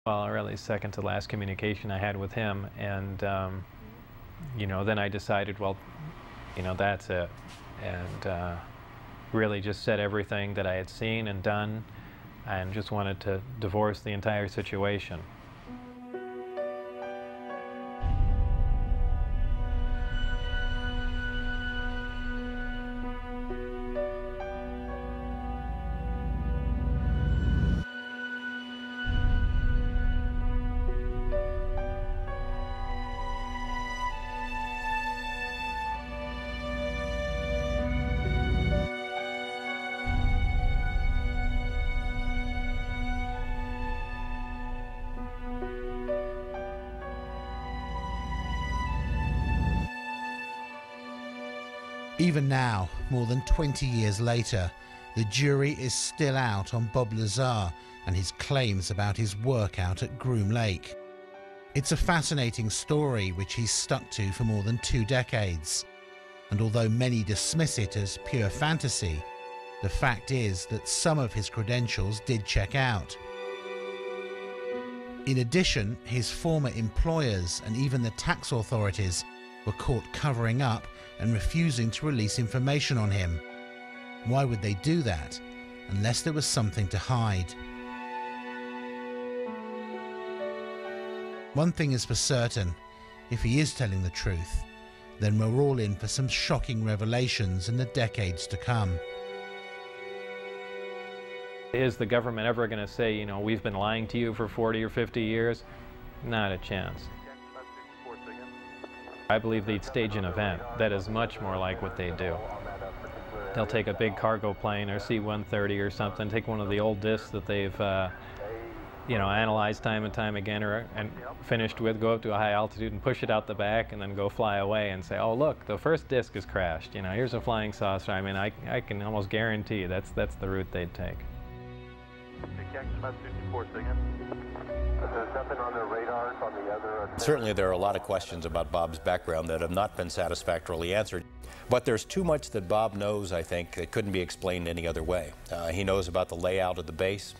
Well, really second to last communication I had with him, and you know, then I decided, well, you know, that's it, and really just said everything that I had seen and done, and just wanted to divorce the entire situation. Even now, more than 20 years later, the jury is still out on Bob Lazar and his claims about his work out at Groom Lake. It's a fascinating story which he's stuck to for more than 2 decades. And although many dismiss it as pure fantasy, the fact is that some of his credentials did check out. In addition, his former employers and even the tax authorities were caught covering up and refusing to release information on him. Why would they do that unless there was something to hide? One thing is for certain, if he is telling the truth, then we're all in for some shocking revelations in the decades to come. Is the government ever going to say, you know, we've been lying to you for 40 or 50 years? Not a chance. I believe they'd stage an event that is much more like what they do. They'll take a big cargo plane or C-130 or something, take one of the old discs that they've you know, analyzed time and time again and finished with, go up to a high altitude and push it out the back and then go fly away and say, oh look, the first disc has crashed, you know, here's a flying saucer. I mean, I can almost guarantee that's the route they'd take. There's nothing on their radars on the other. Certainly there are a lot of questions about Bob's background that have not been satisfactorily answered. But there's too much that Bob knows, I think, that couldn't be explained any other way. He knows about the layout of the base.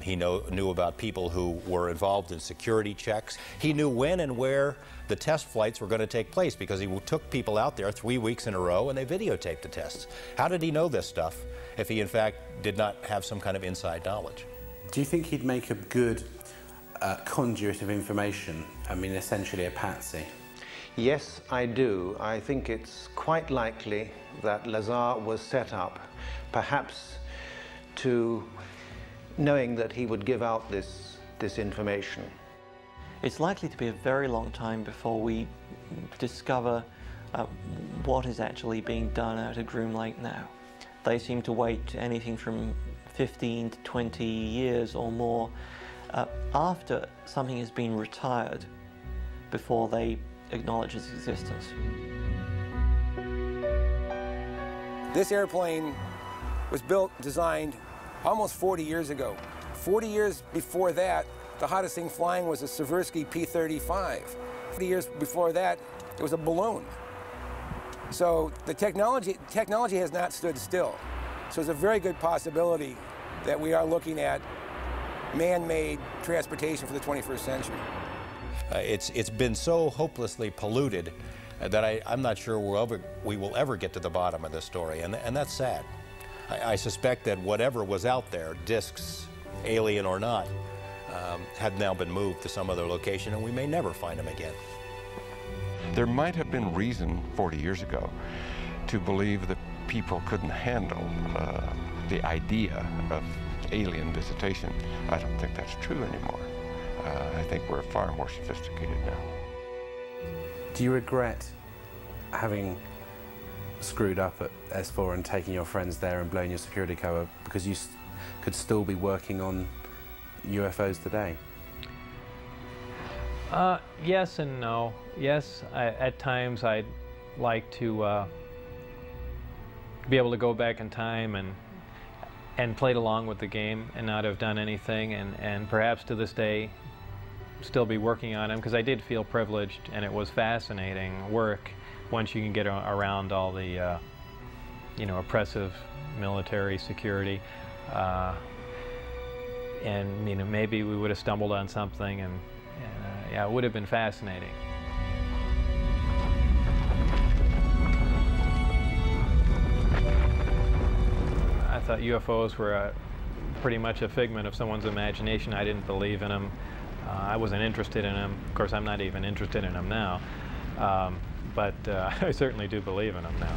He knew about people who were involved in security checks. He knew when and where the test flights were going to take place because he took people out there 3 weeks in a row and they videotaped the tests. How did he know this stuff if he in fact did not have some kind of inside knowledge? Do you think he'd make a good conduit of information? I mean, essentially a patsy. Yes, I do. I think it's quite likely that Lazar was set up, perhaps to knowing that he would give out this information. It's likely to be a very long time before we discover what is actually being done out at Groom Lake now. They seem to wait anything from 15 to 20 years or more after something has been retired before they acknowledge its existence. This airplane was built, designed almost 40 years ago. 40 years before that, the hottest thing flying was a Seversky P-35. 40 years before that, it was a balloon. So the technology has not stood still. So there's a very good possibility that we are looking at man-made transportation for the 21st century. It's been so hopelessly polluted that I'm not sure we will ever get to the bottom of this story, and that's sad. I suspect that whatever was out there, discs, alien or not, had now been moved to some other location, and we may never find them again. There might have been reason 40 years ago to believe that people couldn't handle the idea of alien visitation. I don't think that's true anymore. I think we're far more sophisticated now. Do you regret having screwed up at S4 and taking your friends there and blowing your security cover because you could still be working on UFOs today? Yes and no. Yes, at times I'd like to be able to go back in time and played along with the game and not have done anything, and perhaps to this day still be working on them, because I did feel privileged and it was fascinating work once you can get around all the you know, oppressive military security. and you know, maybe we would have stumbled on something, and yeah, it would have been fascinating. I thought UFOs were pretty much a figment of someone's imagination. I didn't believe in them. I wasn't interested in them. Of course, I'm not even interested in them now. But I certainly do believe in them now.